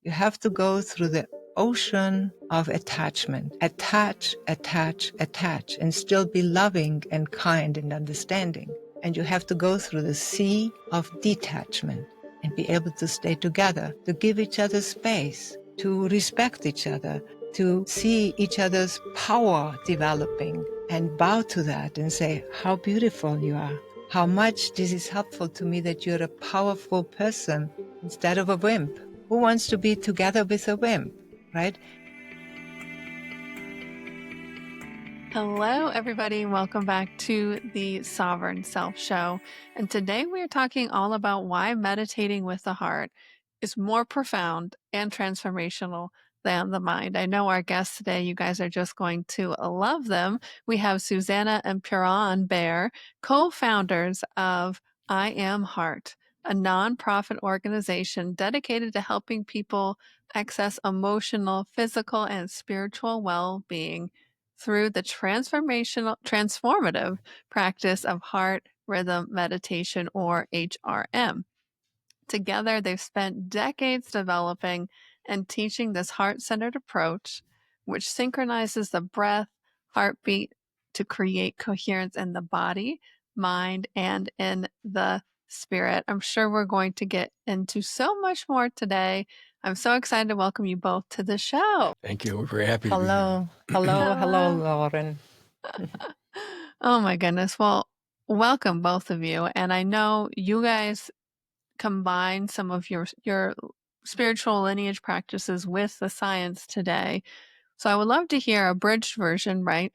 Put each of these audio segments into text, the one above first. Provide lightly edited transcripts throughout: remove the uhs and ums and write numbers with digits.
You have to go through the ocean of attachment. Attach, attach, attach, and still be loving and kind and understanding. And you have to go through the sea of detachment and be able to stay together, to give each other space, to respect each other, to see each other's power developing and bow to that and say, how beautiful you are. How much this is helpful to me that you're a powerful person instead of a wimp. Who wants to be together with a wimp, right? Hello, everybody. Welcome back to the Sovereign Self Show. And today we're talking all about why meditating with the heart is more profound and transformational than the mind. I know our guests today, you guys are just going to love them. We have Susanna and Puran Bair, co-founders of iamHeart, a nonprofit organization dedicated to helping people access emotional, physical, and spiritual well-being through the transformative practice of heart rhythm meditation, or HRM. Together, they've spent decades developing and teaching this heart-centered approach, which synchronizes the breath, heartbeat to create coherence in the body, mind, and in the spirit. I'm sure we're going to get into so much more today. I'm so excited to welcome you both to the show. Thank you. We're very happy to be here. Hello, Lauren. Oh my goodness. Well, welcome both of you. And I know you guys combine some of your spiritual lineage practices with the science today. So I would love to hear a bridged version, right,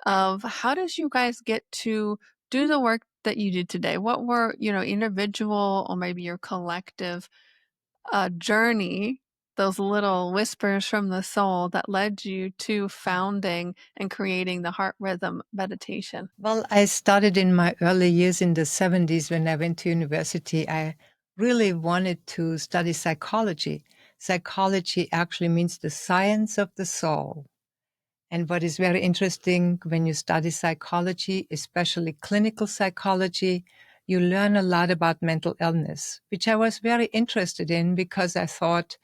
of how does you guys get to do the work that you did today? What were, individual or maybe your collective journey, those little whispers from the soul that led you to founding and creating the heart rhythm meditation? Well, I started in my early years in the 70s when I went to university. I really wanted to study psychology. Psychology actually means the science of the soul. And what is very interesting when you study psychology, especially clinical psychology, you learn a lot about mental illness, which I was very interested in because I thought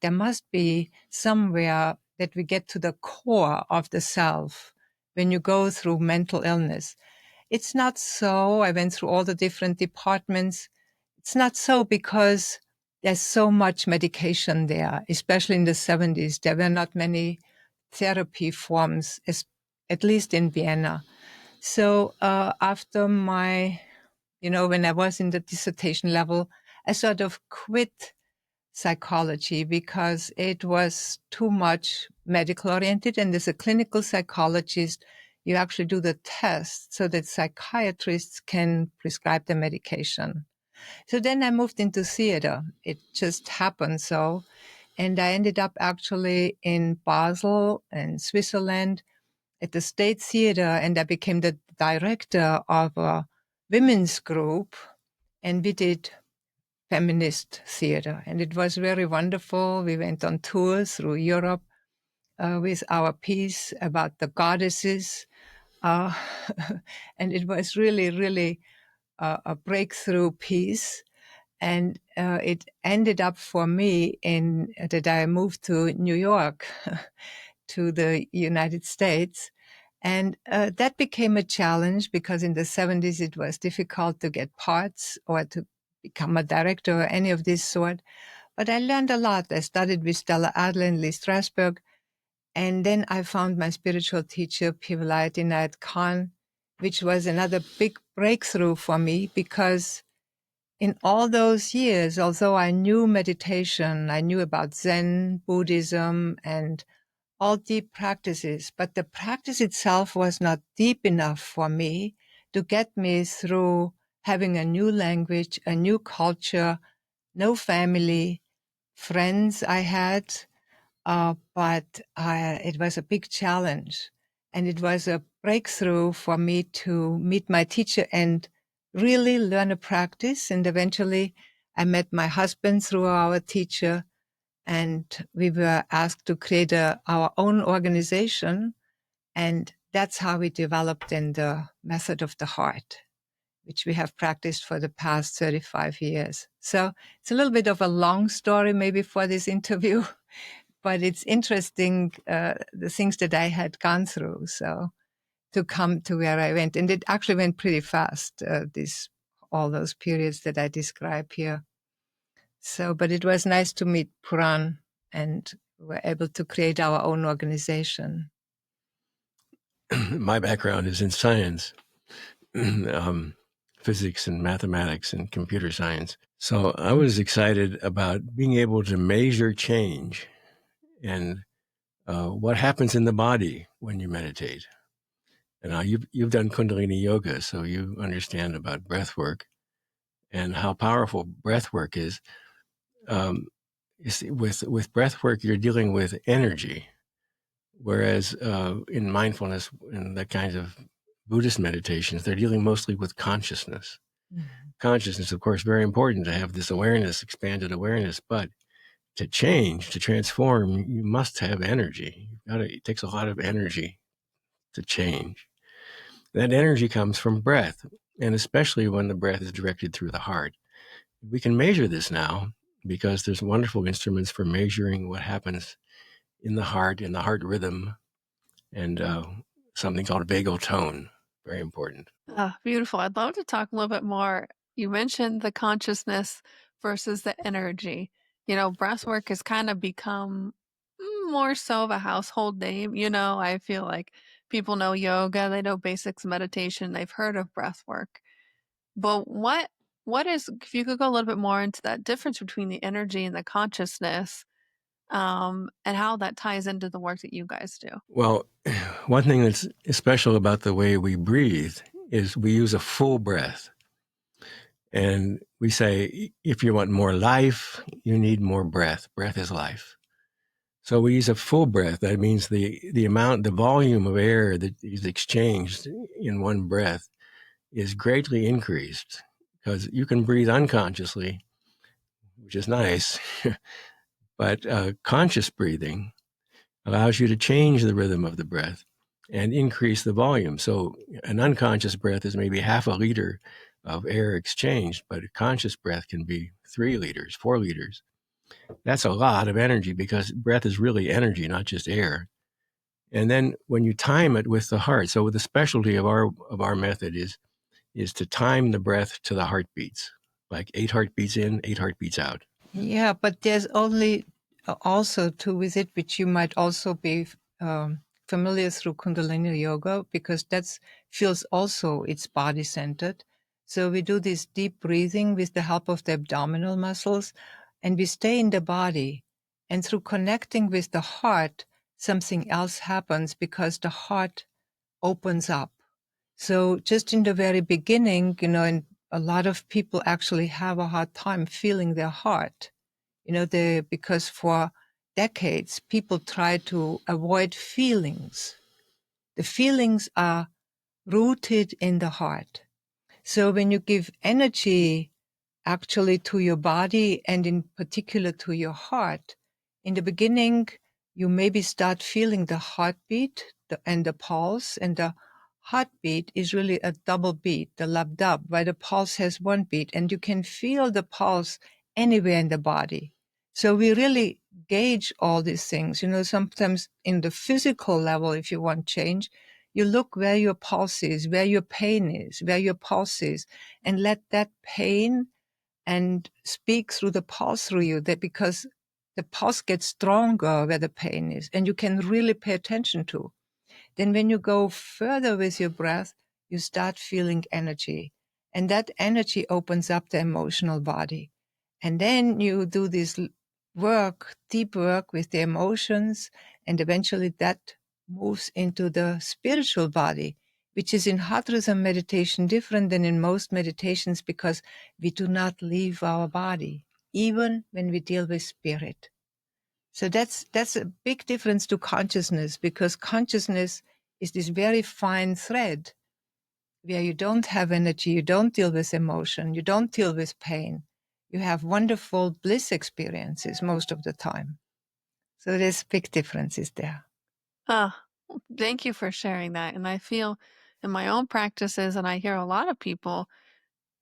there must be somewhere that we get to the core of the self when you go through mental illness. It's not so. I went through all the different departments. It's not so because there's so much medication there, especially in the 70s. There were not many therapy forms, at least in Vienna. So after my, when I was in the dissertation level, I sort of quit psychology because it was too much medical oriented. And as a clinical psychologist, you actually do the test so that psychiatrists can prescribe the medication. So then I moved into theater. It just happened so. And I ended up actually in Basel in Switzerland at the State Theater, and I became the director of a women's group, and we did feminist theater. And it was very wonderful. We went on tours through Europe with our piece about the goddesses. And it was really, really a breakthrough piece. And it ended up for me in that I moved to New York, to the United States. And that became a challenge because in the 70s it was difficult to get parts or to become a director or any of this sort. But I learned a lot. I studied with Stella Adler and Lee Strasberg. And then I found my spiritual teacher, Pivalayat Inayat Khan, which was another big breakthrough for me because in all those years, although I knew meditation, I knew about Zen, Buddhism, and all deep practices, but the practice itself was not deep enough for me to get me through having a new language, a new culture, no family, friends I had, but it was a big challenge. And it was a breakthrough for me to meet my teacher and really learn a practice. And eventually I met my husband through our teacher, and we were asked to create our own organization. And that's how we developed in the method of the heart. which we have practiced for the past 35 years. So it's a little bit of a long story maybe for this interview, but it's interesting, the things that I had gone through. So to come to where I went, and it actually went pretty fast, all those periods that I describe here. So, but it was nice to meet Puran, and we're able to create our own organization. My background is in science, physics and mathematics and computer science. So I was excited about being able to measure change and what happens in the body when you meditate. And you've done Kundalini yoga, so you understand about breath work and how powerful breath work is. With breath work, you're dealing with energy, whereas in mindfulness and the kinds of Buddhist meditations, they're dealing mostly with consciousness. Mm-hmm. Consciousness, of course, very important to have this awareness, expanded awareness, but to change, to transform, you must have energy. It takes a lot of energy to change. That energy comes from breath, and especially when the breath is directed through the heart. We can measure this now because there's wonderful instruments for measuring what happens in the heart rhythm, and something called vagal tone. Very important. Beautiful. I'd love to talk a little bit more. You mentioned the consciousness versus the energy. Breath work has kind of become more so of a household name. I feel like people know yoga, they know basics of meditation, they've heard of breath work. But what is, if you could go a little bit more into that difference between the energy and the consciousness, and how that ties into the work that you guys do? Well, one thing that's special about the way we breathe is we use a full breath. And we say, if you want more life, you need more breath. Breath is life. So we use a full breath. That means the volume of air that is exchanged in one breath is greatly increased, because you can breathe unconsciously, which is nice, but conscious breathing allows you to change the rhythm of the breath and increase the volume. So an unconscious breath is maybe half a liter of air exchanged, but a conscious breath can be 3 liters, 4 liters. That's a lot of energy, because breath is really energy, not just air. And then when you time it with the heart, so the specialty of our method is to time the breath to the heartbeats, like 8 heartbeats in, 8 heartbeats out. Yeah, but there's only also to with it, which you might also be familiar through Kundalini yoga, because that feels also it's body centered. So we do this deep breathing with the help of the abdominal muscles, and we stay in the body. And through connecting with the heart, something else happens, because the heart opens up. So just in the very beginning, and a lot of people actually have a hard time feeling their heart. Because for decades, people try to avoid feelings. The feelings are rooted in the heart. So when you give energy actually to your body, and in particular to your heart, in the beginning, you maybe start feeling the heartbeat and the pulse, and the heartbeat is really a double beat, the lab-dub, while the pulse has one beat, and you can feel the pulse anywhere in the body. So we really gauge all these things. Sometimes in the physical level, if you want change, you look where your pulse is, where your pain is, where your pulse is, and let that pain and speak through the pulse through you, that because the pulse gets stronger where the pain is, and you can really pay attention to. Then when you go further with your breath, you start feeling energy, and that energy opens up the emotional body. And then you do this work, deep work with the emotions, and eventually that moves into the spiritual body, which is in heart rhythm meditation different than in most meditations, because we do not leave our body, even when we deal with spirit. So that's a big difference to consciousness, because consciousness is this very fine thread where you don't have energy, you don't deal with emotion, you don't deal with pain. You have wonderful bliss experiences most of the time. So there's big differences there. Thank you for sharing that. And I feel in my own practices, and I hear a lot of people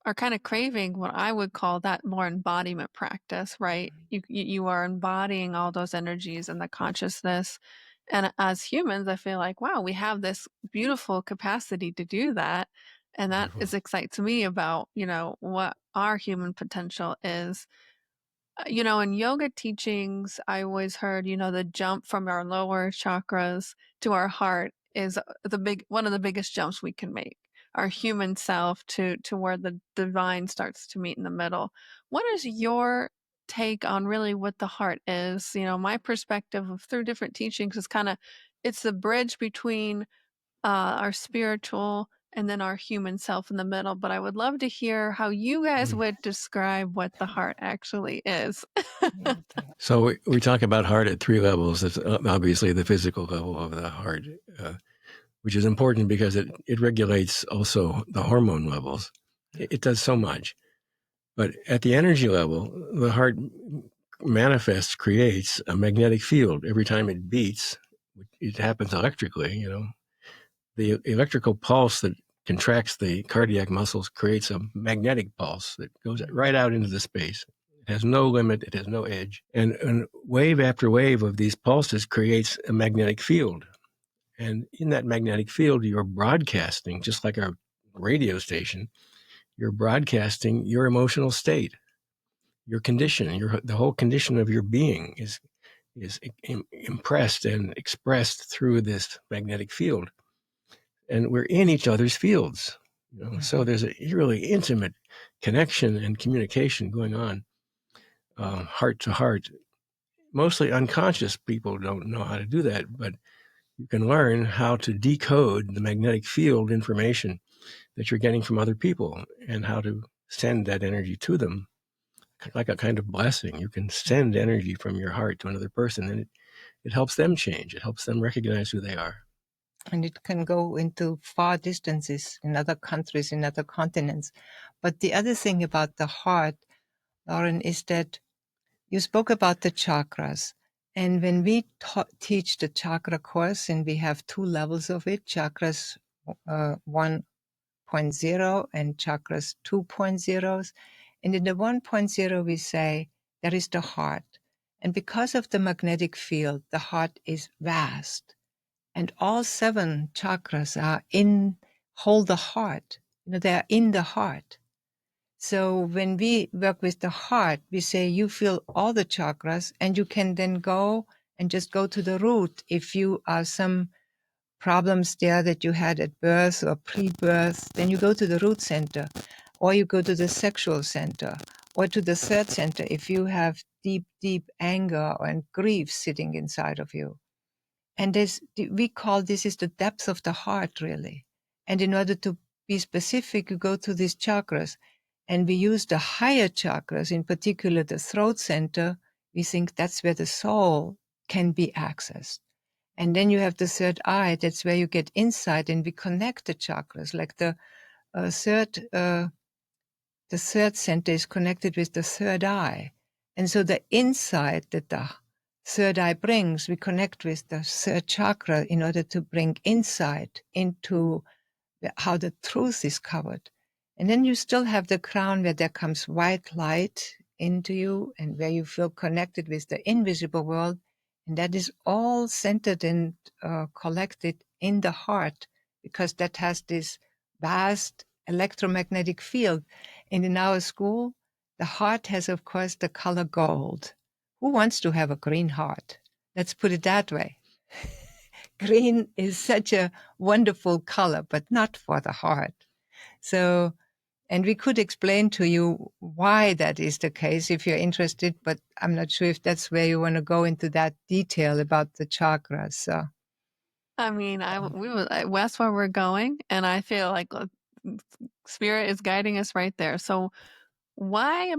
are kind of craving what I would call that more embodiment practice, right? You are embodying all those energies and the consciousness. And as humans, I feel like, wow, we have this beautiful capacity to do that. And that Wonderful. is excites me about, what our human potential is. In yoga teachings, I always heard, the jump from our lower chakras to our heart is one of the biggest jumps we can make. Our human self to where the divine starts to meet in the middle. What is your take on really what the heart is? My perspective through different teachings is it's the bridge between our spiritual and then our human self in the middle. But I would love to hear how you guys Mm. would describe what the heart actually is. So we talk about heart at three levels. It's obviously the physical level of the heart, which is important because it regulates also the hormone levels. It does so much. But at the energy level, the heart creates a magnetic field. Every time it beats, it happens electrically, The electrical pulse that contracts the cardiac muscles creates a magnetic pulse that goes right out into the space. It has no limit, it has no edge. And wave after wave of these pulses creates a magnetic field. And in that magnetic field, you're broadcasting, just like our radio station, you're broadcasting your emotional state, your condition, the whole condition of your being is impressed and expressed through this magnetic field. And we're in each other's fields. So there's a really intimate connection and communication going on, heart to heart. Mostly unconscious people don't know how to do that, but you can learn how to decode the magnetic field information that you're getting from other people and how to send that energy to them like a kind of blessing. You can send energy from your heart to another person, and it helps them change. It helps them recognize who they are. And it can go into far distances in other countries, in other continents. But the other thing about the heart, Lauren, is that you spoke about the chakras. And when we teach the chakra course, and we have two levels of it, chakras 1.0 and chakras 2.0. And in the 1.0, we say there is the heart. And because of the magnetic field, the heart is vast. And all 7 chakras hold the heart. They are in the heart. So when we work with the heart, we say you feel all the chakras, and you can then go and just go to the root. If you are some problems there that you had at birth or pre-birth, then you go to the root center, or you go to the sexual center, or to the third center if you have deep, deep anger and grief sitting inside of you. And we call this is the depth of the heart, really. And in order to be specific, you go to these chakras, and we use the higher chakras, in particular the throat center. We think that's where the soul can be accessed. And then you have the third eye. That's where you get insight, and we connect the chakras. Like the third center is connected with the third eye. And so the insight that the third eye brings, we connect with the third chakra in order to bring insight into how the truth is covered. And then you still have the crown where there comes white light into you and where you feel connected with the invisible world. And that is all centered and collected in the heart, because that has this vast electromagnetic field. And in our school, the heart has, of course, the color gold. Who wants to have a green heart? Let's put it that way. Green is such a wonderful color, but not for the heart. So, and we could explain to you why that is the case if you're interested, but I'm not sure if that's where you want to go into that detail about the chakras. So. I mean, that's where we're going, and I feel like Spirit is guiding us right there. So why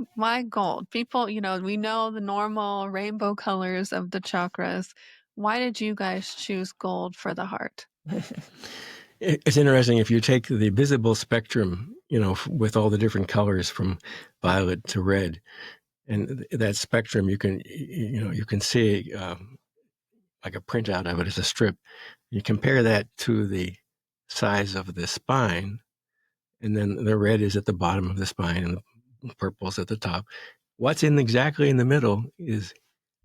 gold? People, we know the normal rainbow colors of the chakras. Why did you guys choose gold for the heart? It's interesting if you take the visible spectrum, with all the different colors from violet to red, and that spectrum you can see like a printout of it as a strip. You compare that to the size of the spine, And then the red is at the bottom of the spine and the purple's at the top. What's exactly in the middle is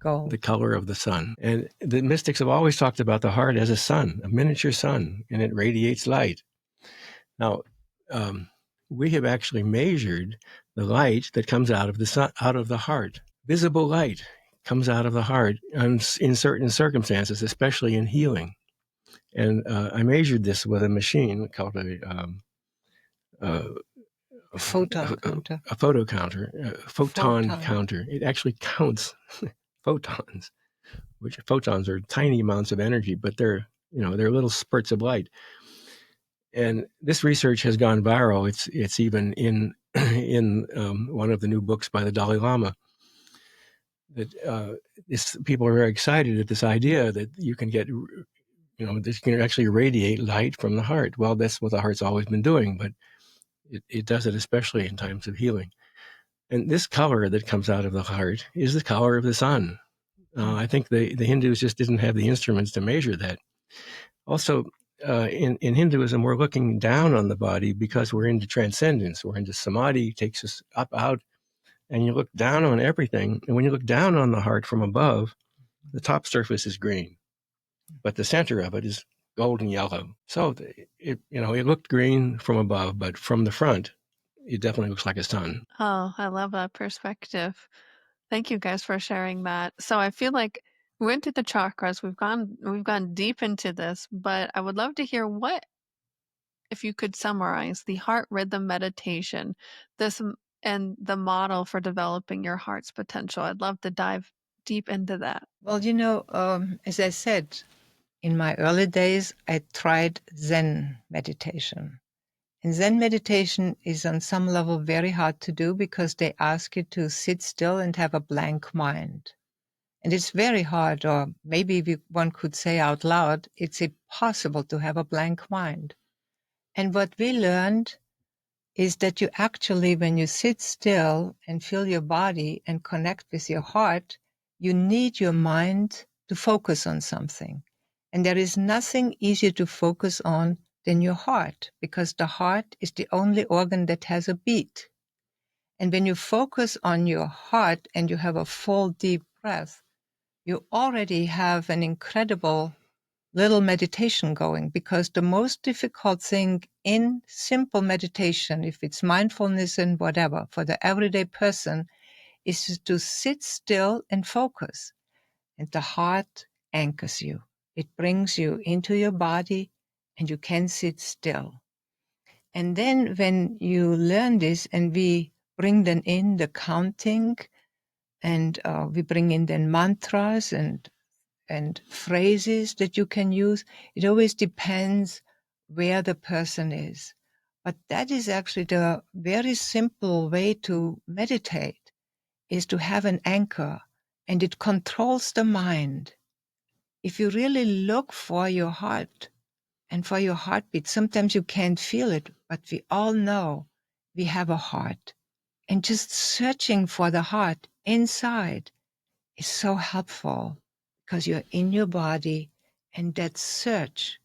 Gold. the color of the sun. And the mystics have always talked about the heart as a sun, a miniature sun, and it radiates light. Now, we have actually measured the light that comes out of the sun, out of the heart. Visible light comes out of the heart in certain circumstances, especially in healing. And I measured this with a machine called Photon counter. a photon counter. It actually counts photons, which photons are tiny amounts of energy, but they're little spurts of light. And this research has gone viral. It's even in one of the new books by the Dalai Lama. That people are very excited at this idea that you can get, this can actually radiate light from the heart. Well, that's what the heart's always been doing, but it does it especially in times of healing. And this color that comes out of the heart is the color of the sun. I think the Hindus just didn't have the instruments to measure that. Also, in Hinduism, we're looking down on the body because we're into transcendence. We're into samadhi, takes us up, out, and you look down on everything. And when you look down on the heart from above, the top surface is green, but the center of it is golden yellow. So it looked green from above, but from the front, it definitely looks like a sun. Oh, I love that perspective. Thank you guys for sharing that. So I feel like we went to the chakras. We've gone deep into this, but I would love to hear what, if you could summarize the heart rhythm meditation, and the model for developing your heart's potential. I'd love to dive deep into that. Well, as I said, in my early days, I tried Zen meditation. And Zen meditation is on some level very hard to do because they ask you to sit still and have a blank mind. And it's very hard, or maybe one could say out loud, it's impossible to have a blank mind. And what we learned is that you actually, when you sit still and feel your body and connect with your heart, you need your mind to focus on something. And there is nothing easier to focus on than your heart, because the heart is the only organ that has a beat. And when you focus on your heart and you have a full, deep breath, you already have an incredible little meditation going, because the most difficult thing in simple meditation, if it's mindfulness and whatever, for the everyday person, is to sit still and focus. And the heart anchors you. It brings you into your body and you can sit still. And then when you learn this, and we bring then in the counting, and we bring in then mantras and phrases that you can use. It always depends where the person is. But that is actually the very simple way to meditate, is to have an anchor, and it controls the mind. If you really look for your heart and for your heartbeat, sometimes you can't feel it, but we all know we have a heart. And just searching for the heart inside is so helpful, because you're in your body, and that search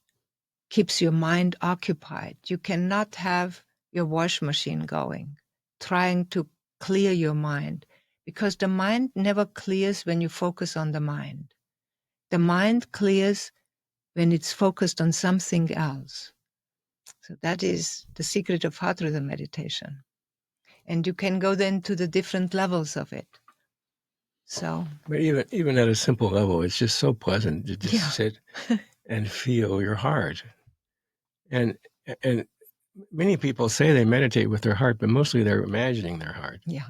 keeps your mind occupied. You cannot have your wash machine going, trying to clear your mind, because the mind never clears when you focus on the mind. The mind clears when it's focused on something else. So that is the secret of heart rhythm meditation. And you can go then to the different levels of it. So, but even at a simple level, it's just so pleasant to just sit and feel your heart. And many people say they meditate with their heart, but mostly they're imagining their heart. Yeah.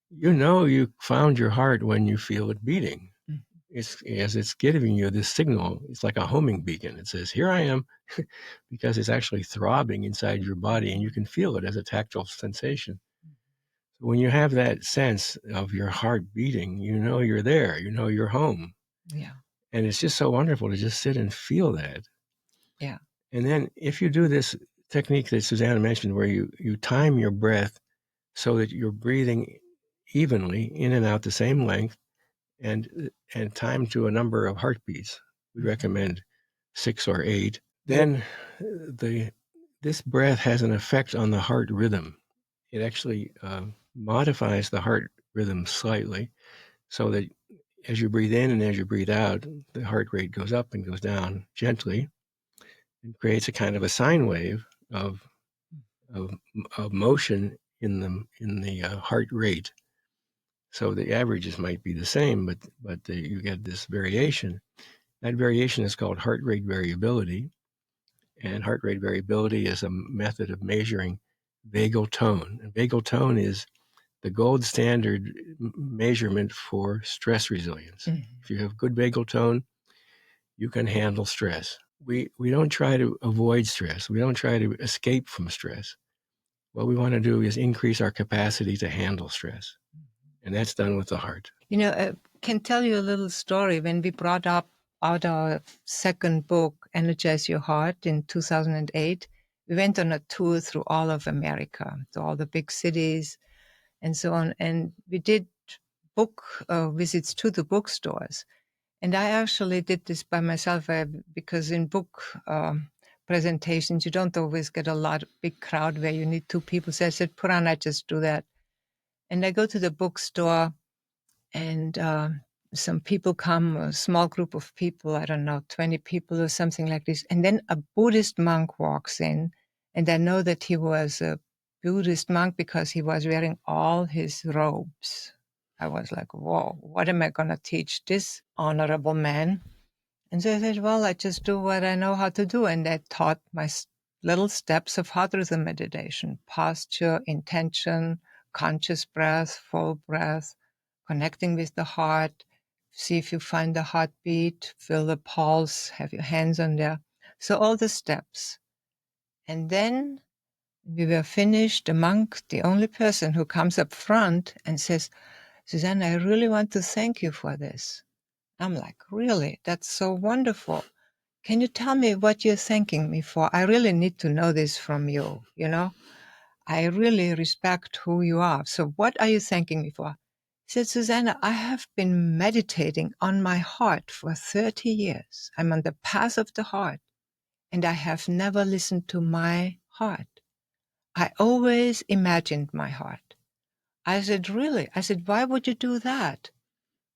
You found your heart when you feel it beating. Mm-hmm. It's giving you this signal. It's like a homing beacon. It says, "Here I am," because it's actually throbbing inside your body, and you can feel it as a tactile sensation. So when you have that sense of your heart beating, you know you're there. You know you're home. Yeah. And it's just so wonderful to just sit and feel that. Yeah. And then if you do this technique that Susanna mentioned, where you time your breath so that you're breathing evenly in and out the same length, and time to a number of heartbeats. We recommend 6 or 8. Then the this breath has an effect on the heart rhythm. It actually modifies the heart rhythm slightly so that as you breathe in and as you breathe out, the heart rate goes up and goes down gently and creates a kind of a sine wave of motion in the heart rate. So the averages might be the same, but you get this variation. That variation is called heart rate variability, and heart rate variability is a method of measuring vagal tone. And vagal tone is the gold standard measurement for stress resilience. If you have good vagal tone, you can handle stress. We don't try to avoid stress. We don't try to escape from stress. What we want to do is increase our capacity to handle stress. And that's done with the heart. You know, I can tell you a little story. When we brought out our second book, Energize Your Heart, in 2008, we went on a tour through all of America, to all the big cities and so on. And we did book visits to the bookstores. And I actually did this by myself because in book presentations, you don't always get a big crowd where you need two people. So I said, Puran, I just do that. And I go to the bookstore and some people come, a small group of people, I don't know, 20 people or something like this. And then a Buddhist monk walks in, and I know that he was a Buddhist monk because he was wearing all his robes. I was like, whoa, what am I going to teach this honorable man? And so I said, well, I just do what I know how to do. And I taught my little steps of heart rhythm meditation: posture, intention, conscious breath, full breath, connecting with the heart. See if you find the heartbeat, feel the pulse, have your hands on there. So all the steps. And then we were finished. The monk, the only person who comes up front and says, Susanna, I really want to thank you for this. I'm like, really? That's so wonderful. Can you tell me what you're thanking me for? I really need to know this from you, you know? I really respect who you are. So what are you thanking me for? He said, Susanna, I have been meditating on my heart for 30 years. I'm on the path of the heart, and I have never listened to my heart. I always imagined my heart. I said, really? I said, why would you do that?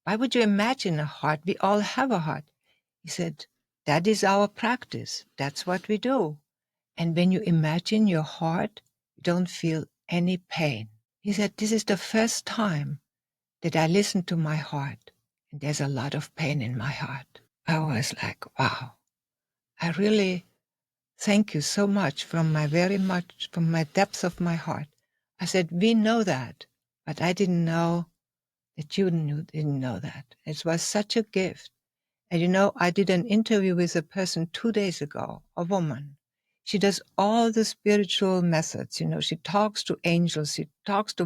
Why would you imagine a heart? We all have a heart. He said, that is our practice. That's what we do. And when you imagine your heart, you don't feel any pain. He said, this is the first time that I listen to my heart, and there's a lot of pain in my heart. I was like, wow, I really thank you so much from my depths of my heart. I said, we know that, but I didn't know that you didn't know that. It was such a gift. And you know, I did an interview with a person 2 days ago, a woman. She does all the spiritual methods. You know, she talks to angels. She talks to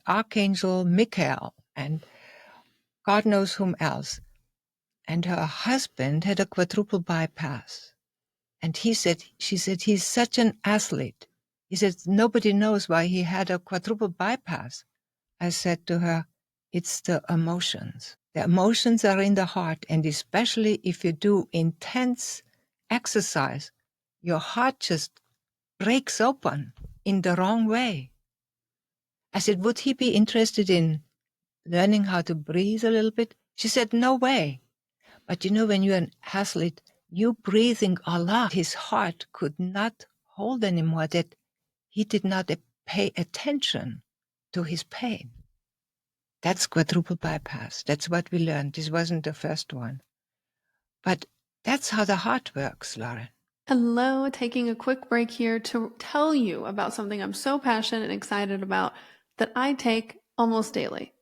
Archangel Michael and God knows whom else. And her husband had a quadruple bypass. And she said, he's such an athlete. He said, nobody knows why he had a quadruple bypass. I said to her, it's the emotions. The emotions are in the heart. And especially if you do intense exercise, your heart just breaks open in the wrong way. I said, would he be interested in learning how to breathe a little bit? She said, no way. But you know, when you're an athlete, you breathing a lot. His heart could not hold anymore, that he did not pay attention to his pain. That's quadruple bypass. That's what we learned. This wasn't the first one. But that's how the heart works, Lauren. Hello, taking a quick break here to tell you about something I'm so passionate and excited about that I take almost daily.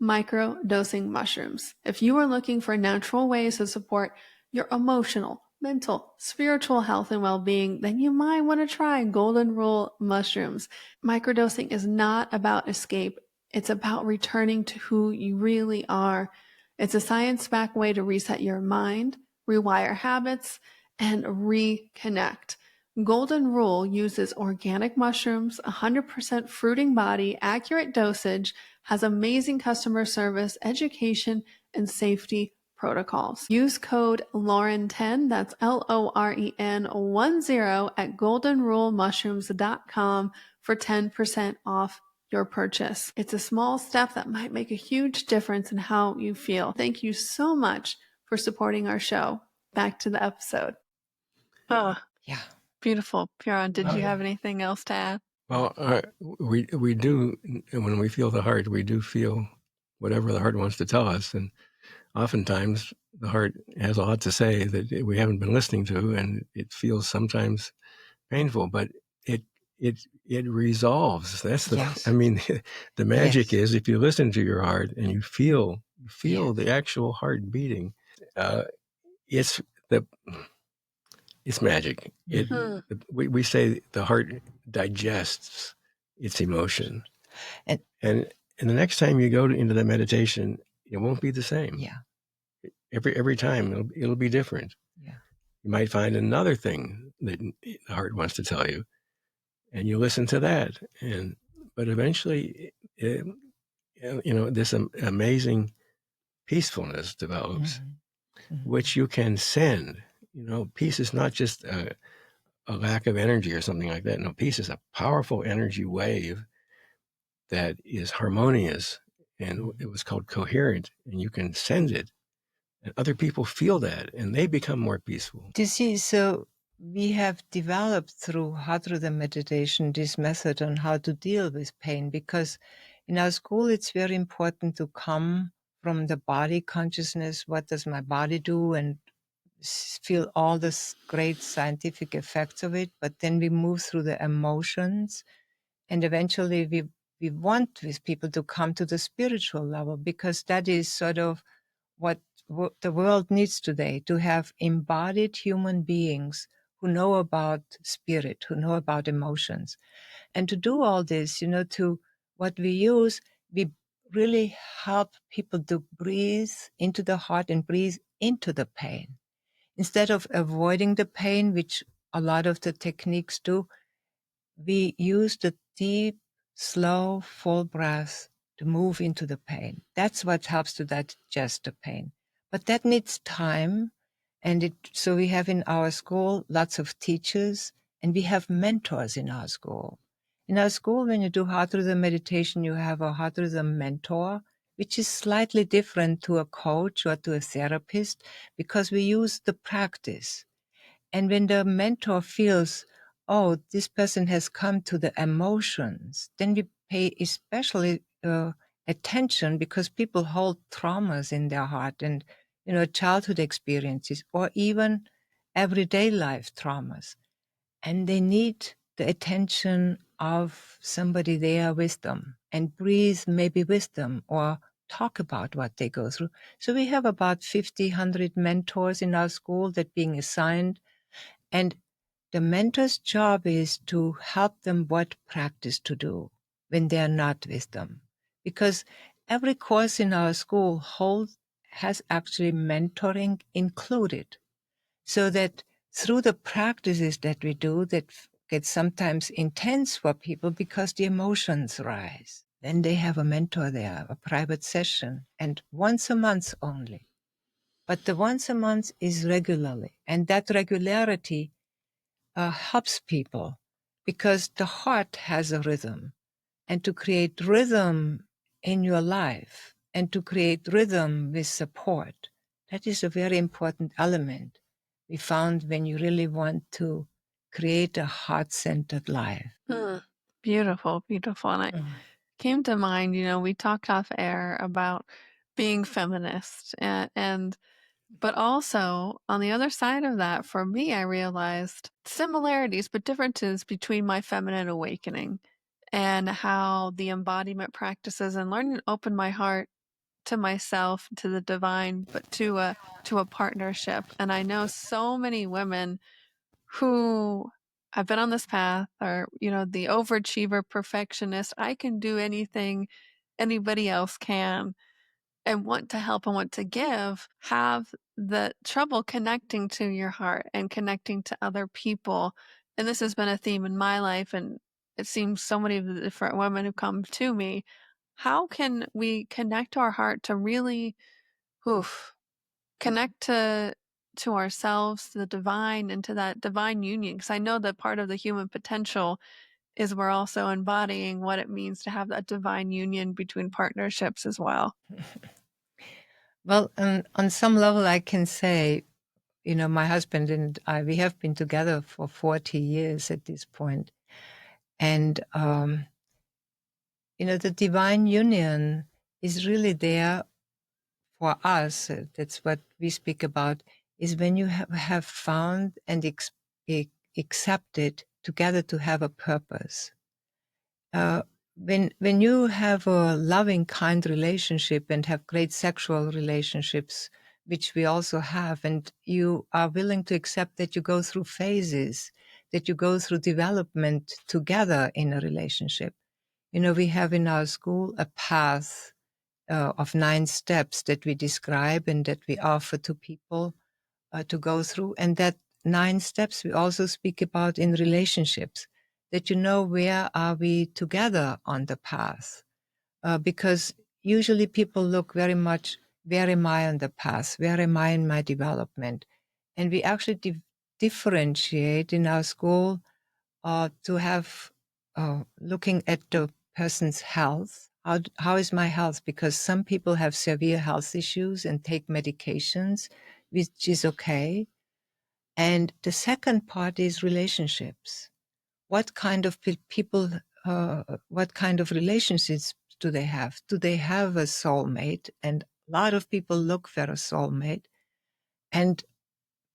Micro-dosing mushrooms. If you are looking for natural ways to support your emotional, mental, spiritual health and well-being, then you might want to try Golden Rule mushrooms. Microdosing is not about escape. It's about returning to who you really are. It's a science-backed way to reset your mind, rewire habits, and reconnect. Golden Rule uses organic mushrooms, 100% fruiting body, accurate dosage, has amazing customer service, education, and safety protocols. Use code Lauren10, that's LOREN10 at goldenrulemushrooms.com for 10% off your purchase. It's a small step that might make a huge difference in how you feel. Thank you so much for supporting our show. Back to the episode. Oh, Yeah. beautiful. Puran, did you have anything else to add? Well, we do, when we feel the heart, we do feel whatever the heart wants to tell us. And oftentimes the heart has a lot to say that we haven't been listening to, and it feels sometimes painful, but it resolves. That's the, Yes. I mean, the magic Yes. is if you listen to your heart and you feel Yes. the actual heart beating, it's magic. We say the heart digests its emotion, And the next time you go into the meditation, it won't be the same. yeah. Every time it'll be different. Yeah. You might find another thing that the heart wants to tell you, and you listen to that, but eventually, this amazing peacefulness develops, which you can send. Peace is not just a lack of energy or something like that. No, peace is a powerful energy wave that is harmonious, and it was called coherent, and you can send it, and other people feel that, and they become more peaceful. You see, so we have developed through Hadruda meditation this method on how to deal with pain, because in our school it's very important to come from the body consciousness. What does my body do? And feel all the great scientific effects of it. But then we move through the emotions, and eventually we want with people to come to the spiritual level, because that is sort of what the world needs today, to have embodied human beings who know about spirit, who know about emotions. And to do all this, to what we use, we really help people to breathe into the heart and breathe into the pain. Instead of avoiding the pain, which a lot of the techniques do, we use the deep, slow, full breath to move into the pain. That's what helps to digest the pain. But that needs time. And so we have in our school lots of teachers, and we have mentors in our school. In our school, when you do heart rhythm meditation, you have a heart rhythm mentor, which is slightly different to a coach or to a therapist, because we use the practice. And when the mentor feels, oh, this person has come to the emotions, then we pay especially attention, because people hold traumas in their heart and, childhood experiences or even everyday life traumas. And they need the attention of somebody there with them, and breathe maybe with them or talk about what they go through. So we have about 50, 100 mentors in our school that being assigned. And the mentor's job is to help them what practice to do when they're not with them. Because every course in our school has actually mentoring included, so that through the practices that we do that get sometimes intense for people because the emotions rise, then they have a mentor there, a private session, and once a month only. But the once a month is regularly, and that regularity helps people, because the heart has a rhythm, and to create rhythm in your life and to create rhythm with support, that is a very important element we found when you really want to create a heart-centered life. Beautiful, beautiful. And I came to mind, we talked off air about being feminist, but also on the other side of that, for me, I realized similarities but differences between my feminine awakening and how the embodiment practices and learning to open my heart to myself, to the divine, but to a partnership. And I know so many women who have been on this path are, the overachiever perfectionist. I can do anything anybody else can, and want to help and want to give, have the trouble connecting to your heart and connecting to other people. And this has been a theme in my life, and it seems so many of the different women who come to me. How can we connect our heart to really connect to ourselves, to the divine, and to that divine union. Because I know that part of the human potential is we're also embodying what it means to have that divine union between partnerships as well. Well, on some level, I can say, my husband and I, we have been together for 40 years at this point. And, the divine union is really there for us. That's what we speak about, is when you have found and accepted together to have a purpose. When you have a loving, kind relationship and have great sexual relationships, which we also have, and you are willing to accept that you go through phases, that you go through development together in a relationship. We have in our school a path of 9 steps that we describe and that we offer to people to go through. And that 9 steps we also speak about in relationships, that where are we together on the path? Because usually people look very much, where am I on the path? Where am I in my development? And we actually differentiate in our school to have looking at the person's health. How is my health? Because some people have severe health issues and take medications, which is okay. And the second part is relationships. What kind of people, what kind of relationships do they have? Do they have a soulmate? And a lot of people look for a soulmate. And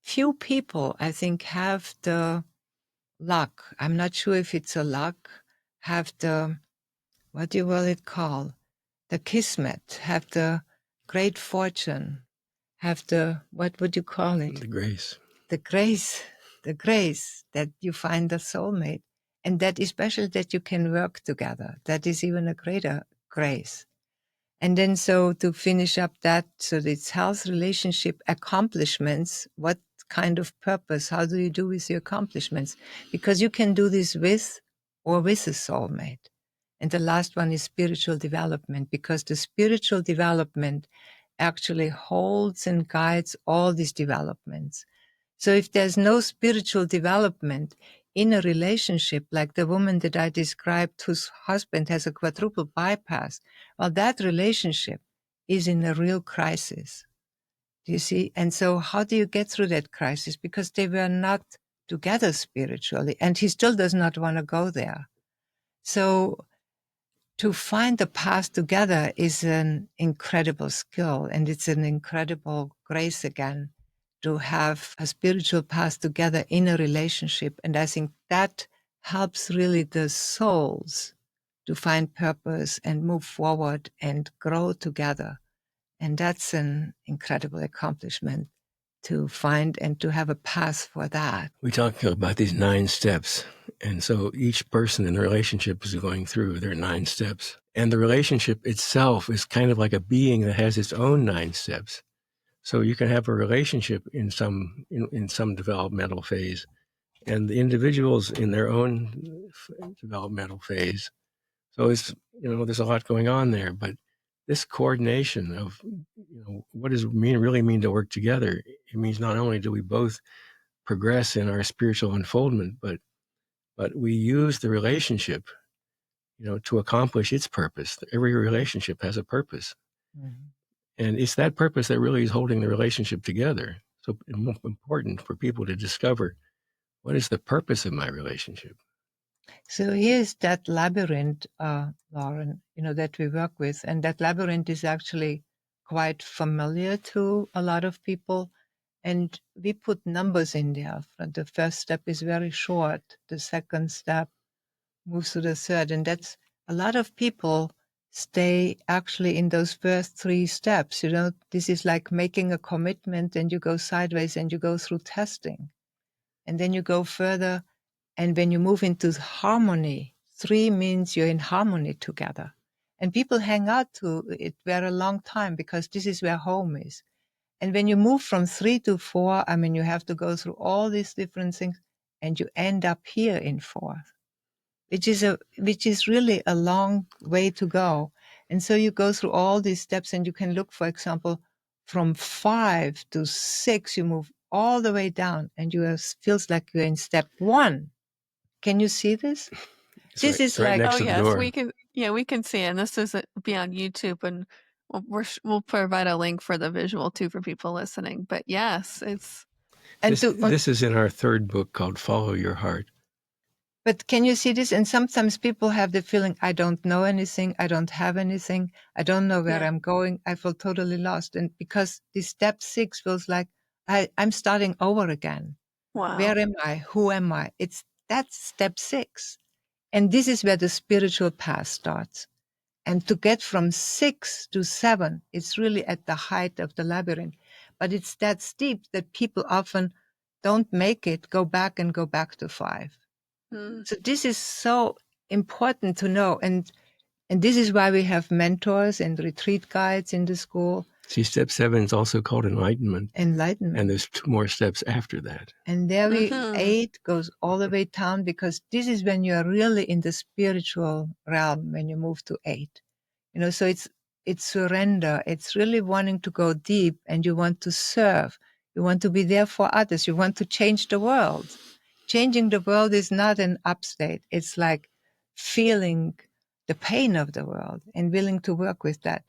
few people, I think, have the luck. I'm not sure if it's a luck, have the, what do you will it call? The kismet, have the great fortune, have the, what would you call it? The grace. The grace that you find a soulmate, and that especially that you can work together. That is even a greater grace. And then so to finish up that, so it's health, relationship, accomplishments. What kind of purpose? How do you do with your accomplishments? Because you can do this with or with a soulmate. And the last one is spiritual development, because the spiritual development actually holds and guides all these developments. So if there's no spiritual development in a relationship, like the woman that I described whose husband has a quadruple bypass, well, that relationship is in a real crisis. Do you see? And so how do you get through that crisis? Because they were not together spiritually, and he still does not want to go there. So to find the path together is an incredible skill, and it's an incredible grace again to have a spiritual path together in a relationship. And I think that helps really the souls to find purpose and move forward and grow together. And that's an incredible accomplishment to find and to have a path for that. We talk about these 9 steps. And so each person in the relationship is going through their 9 steps. And the relationship itself is kind of like a being that has its own 9 steps. So you can have a relationship in some developmental phase, and the individuals in their own developmental phase. So it's, there's a lot going on there, but this coordination of, what does it really mean to work together? It means not only do we both progress in our spiritual unfoldment, but we use the relationship, to accomplish its purpose. Every relationship has a purpose. Mm-hmm. And it's that purpose that really is holding the relationship together. So it's important for people to discover, what is the purpose of my relationship? So here's that labyrinth, Lauren, that we work with. And that labyrinth is actually quite familiar to a lot of people. And we put numbers in there. The first step is very short. The second step moves to the third. And that's a lot of people stay actually in those first 3 steps. This is like making a commitment, and you go sideways and you go through testing. And then you go further. And when you move into harmony, 3 means you're in harmony together. And people hang out to it for a long time because this is where home is. And when you move from 3 to 4, you have to go through all these different things, and you end up here in 4, which is really a long way to go. And so you go through all these steps, and you can look, for example, from 5 to 6, you move all the way down, and feels like you're in step 1. Can you see this? This is right like, next Oh to the yes, door. we can see it. And this is be on YouTube, and we'll provide a link for the visual too for people listening. But yes, it's and This is in our third book called Follow Your Heart. but can you see this? And sometimes people have the feeling, I don't know anything, I don't have anything, I don't know where Yeah. I'm going, I feel totally lost. And because this step 6 feels like I'm starting over again. wow. Where am I? Who am I? That's step 6. And this is where the spiritual path starts. And to get from 6 to 7, it's really at the height of the labyrinth. But it's that steep that people often don't make it, go back to 5. Mm. So this is so important to know. And this is why we have mentors and retreat guides in the school. See, step 7 is also called enlightenment. Enlightenment. And there's 2 more steps after that. And there Mhm. 8 goes all the way down, because this is when you're really in the spiritual realm, when you move to 8. So it's surrender. It's really wanting to go deep, and you want to serve. You want to be there for others. You want to change the world. Changing the world is not an upstate. It's like feeling the pain of the world and willing to work with that.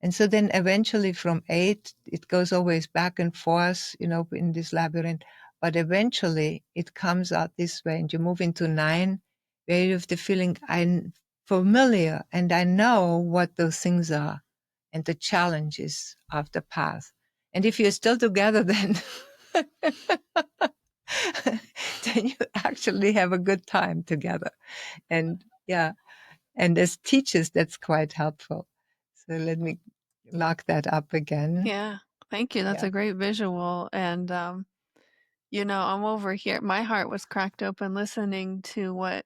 And so then eventually from 8, it goes always back and forth, in this labyrinth. But eventually it comes out this way, and you move into 9, where you have the feeling, I'm familiar and I know what those things are and the challenges of the path. And if you're still together, then then you actually have a good time together. And yeah, and as teachers, that's quite helpful. So let me lock that up again. Yeah. Thank you. That's Yeah. a great visual. And I'm over here. My heart was cracked open listening to what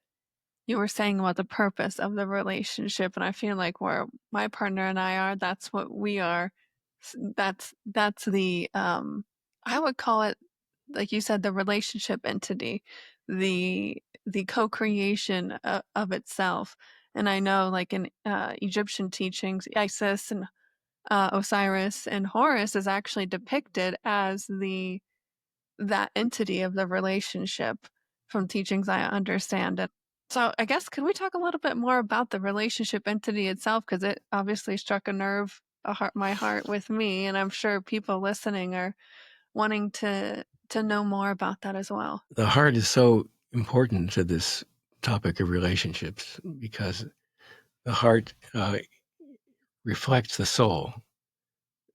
you were saying about the purpose of the relationship. And I feel like where my partner and I are, that's what we are. That's the I would call it, like you said, the relationship entity, the co-creation of itself. And I know, like in Egyptian teachings, Isis and Osiris and Horus is actually depicted as that entity of the relationship from teachings I understand. And so I guess, could we talk a little bit more about the relationship entity itself? Because it obviously struck a nerve, my heart with me, and I'm sure people listening are wanting to know more about that as well. The heart is so important to this topic of relationships because the heart reflects the soul.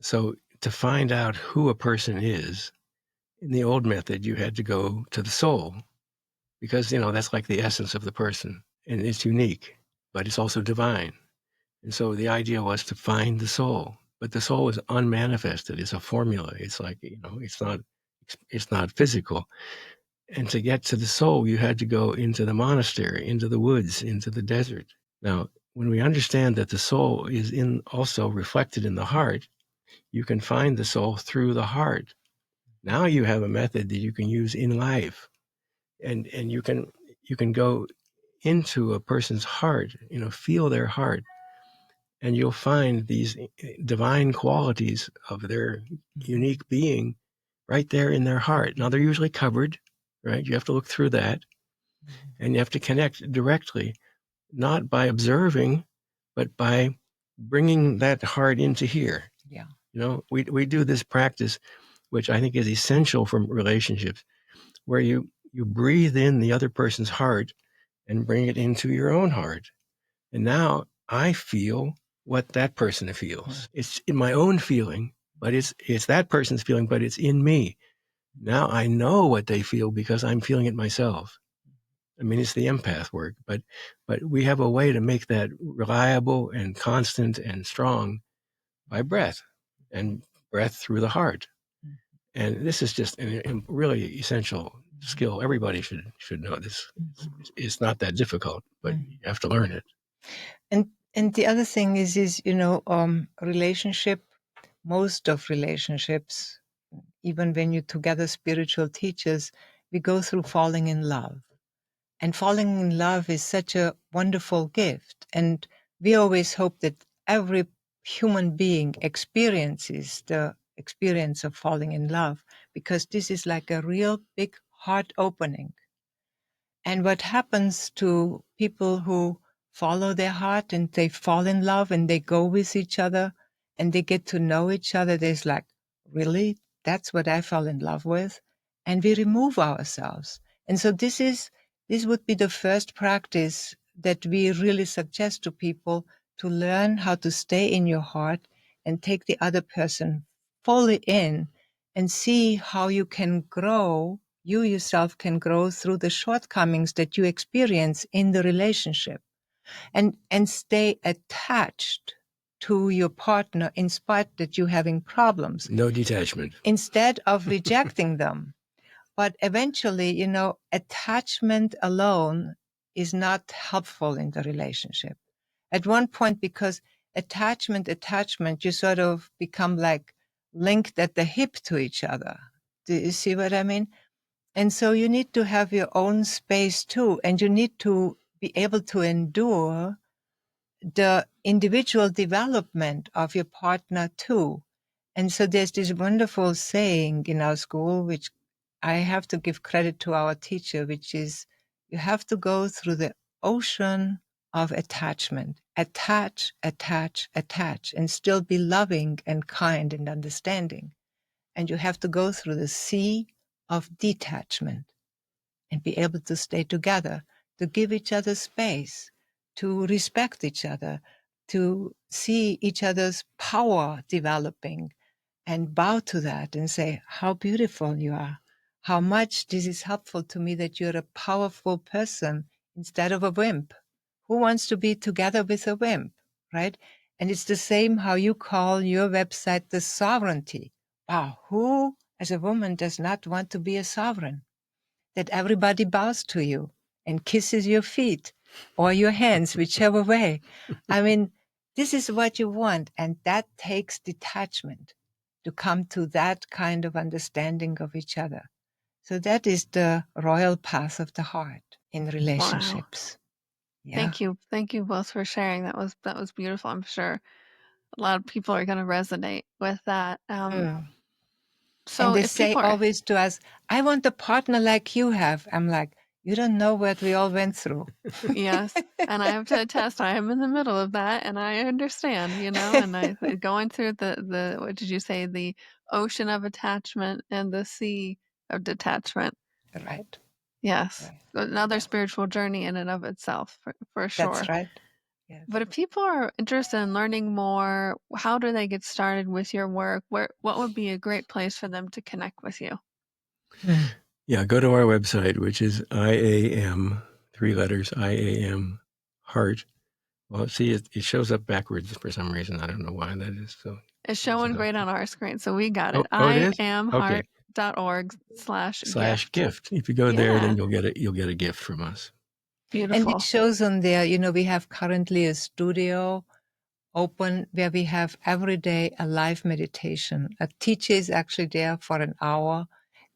So to find out who a person is, in the old method, you had to go to the soul because, that's like the essence of the person, and it's unique, but it's also divine. And so the idea was to find the soul, but the soul is unmanifested. It's a formula. It's like, it's not physical. And to get to the soul, you had to go into the monastery, into the woods, into the desert. Now, when we understand that the soul is also reflected in the heart, you can find the soul through the heart. Now you have a method that you can use in life, and you can go into a person's heart, feel their heart, and you'll find these divine qualities of their unique being right there in their heart. Now they're usually covered, right? You have to look through that, and you have to connect directly, not by observing, but by bringing that heart into here. Yeah. We do this practice, which I think is essential for relationships, where you breathe in the other person's heart and bring it into your own heart. And now I feel what that person feels. It's in my own feeling, but it's that person's feeling, but it's in me. Now I know what they feel because I'm feeling it myself. I mean, it's the empath work, but we have a way to make that reliable and constant and strong by breath, and breath through the heart. And this is just a really essential skill. Everybody should know this. It's not that difficult, but you have to learn it. And the other thing is relationship. Most of relationships, even when you're together, spiritual teachers, we go through falling in love. And falling in love is such a wonderful gift. And we always hope that every human being experiences the experience of falling in love, because this is like a real big heart opening. And what happens to people who follow their heart and they fall in love and they go with each other and they get to know each other, there's like, really? That's what I fell in love with? And we remove ourselves. And so this would be the first practice that we really suggest to people, to learn how to stay in your heart and take the other person fully in and see how you can grow. You yourself can grow through the shortcomings that you experience in the relationship, and stay attached to your partner in spite that you're having problems. No detachment. Instead of rejecting them. But eventually, attachment alone is not helpful in the relationship. At one point, because attachment, you sort of become like linked at the hip to each other. Do you see what I mean? And so you need to have your own space too, and you need to be able to endure the individual development of your partner too. And so there's this wonderful saying in our school, which I have to give credit to our teacher, which is, you have to go through the ocean of attachment, attach, and still be loving and kind and understanding. And you have to go through the sea of detachment and be able to stay together, to give each other space, to respect each other, to see each other's power developing and bow to that and say, how beautiful you are, how much this is helpful to me that you're a powerful person instead of a wimp. Who wants to be together with a wimp, right? And it's the same how you call your website the sovereignty. Wow, who as a woman does not want to be a sovereign? That everybody bows to you and kisses your feet or your hands, whichever way. I mean, this is what you want. And that takes detachment to come to that kind of understanding of each other. So that is the royal path of the heart in relationships. Wow. Yeah. Thank you both for sharing. That was beautiful. I'm sure a lot of people are going to resonate with that. So And they if say people are, always to us, I want a partner like you have. I'm like, you don't know what we all went through. yes, and I have to attest, I am in the middle of that, and I understand, and I going through the what did you say, the ocean of attachment and the sea of detachment. Right. Yes, Right. another Yeah. spiritual journey in and of itself, for sure. That's right. Yes. But if people are interested in learning more, how do they get started with your work? What would be a great place for them to connect with you? Yeah, go to our website, which is iam, 3 letters, iamHeart. Well, see, it shows up backwards for some reason. I don't know why that is. So It's showing great on our screen, so we got it. it is? Okay. iamheart.org/gift. If you go there, Yeah. then you'll get a gift from us. And Beautiful. it shows on there, we have currently a studio open where we have every day a live meditation. A teacher is actually there for an hour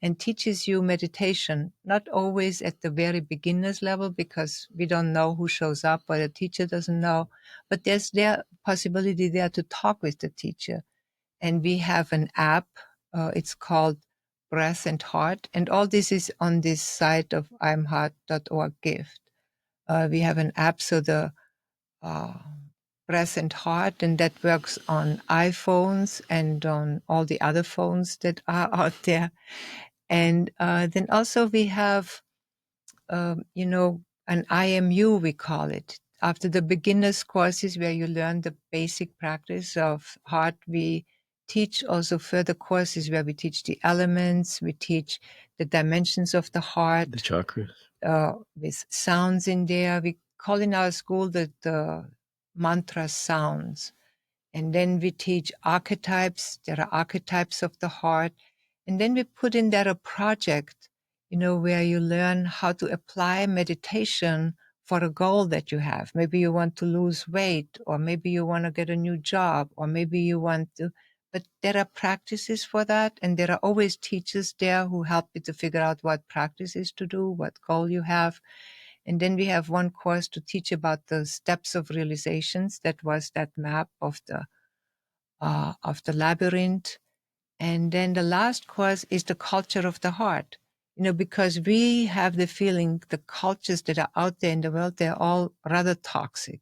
and teaches you meditation, not always at the very beginner's level because we don't know who shows up or the teacher doesn't know, but there's their possibility there to talk with the teacher. And we have an app. It's called Breath and Heart. And all this is on this site of iamHeart.org gift. We have an app, so the Breath and Heart, and that works on iPhones and on all the other phones that are out there. And then also we have, an IMU, we call it. After the beginner's courses where you learn the basic practice of heart, we teach also further courses where we teach the elements, we teach the dimensions of the heart. The chakras. With sounds in there. We call in our school the mantra sounds. And then we teach archetypes. There are archetypes of the heart. And then we put in there a project, where you learn how to apply meditation for a goal that you have. Maybe you want to lose weight, or maybe you want to get a new job, or maybe you want to, but there are practices for that. And there are always teachers there who help you to figure out what practices to do, what goal you have. And then we have one course to teach about the steps of realizations. That was that map of the labyrinth. And then the last course is the culture of the heart. Because we have the feeling the cultures that are out there in the world, they're all rather toxic.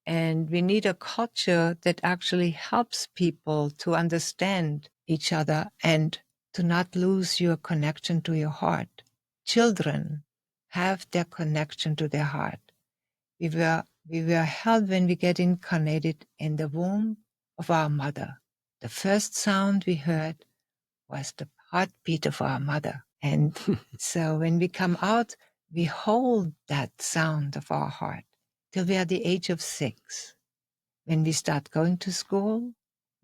And we need a culture that actually helps people to understand each other and to not lose your connection to your heart. Children have their connection to their heart. We were held when we get incarnated in the womb of our mother. The first sound we heard was the heartbeat of our mother. And so when we come out, we hold that sound of our heart till we are the age of 6. When we start going to school,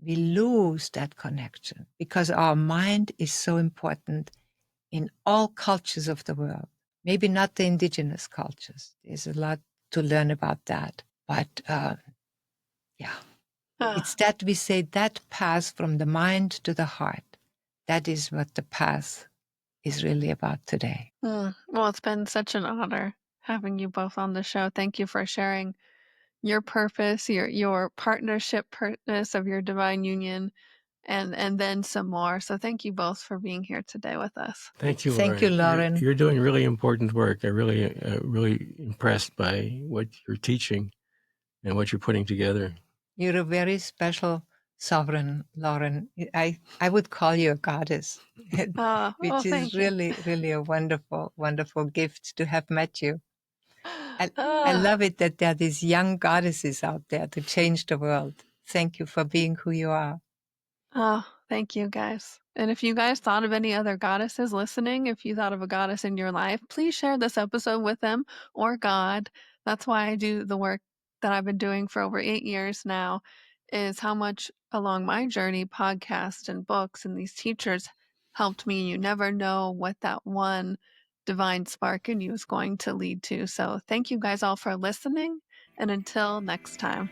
we lose that connection because our mind is so important in all cultures of the world. Maybe not the indigenous cultures. There's a lot to learn about that. But it's that we say that path from the mind to the heart. That is what the path is really about today. Well, it's been such an honor having you both on the show. Thank you for sharing your purpose, your partnership purpose of your divine union, and then some more. So thank you both for being here today with us. Thank you, Lauren. Thank you, Lauren. You're doing really important work. I'm really impressed by what you're teaching and what you're putting together. You're a very special sovereign, Lauren. I would call you a goddess, which is really, really a wonderful, wonderful gift to have met you. I love it that there are these young goddesses out there to change the world. Thank you for being who you are. Oh, thank you guys. And if you guys thought of any other goddesses listening, if you thought of a goddess in your life, please share this episode with them or God. That's why I do the work that I've been doing for over 8 years now, is how much along my journey, podcasts and books and these teachers helped me. You never know what that one divine spark in you is going to lead to. So thank you guys all for listening. And until next time.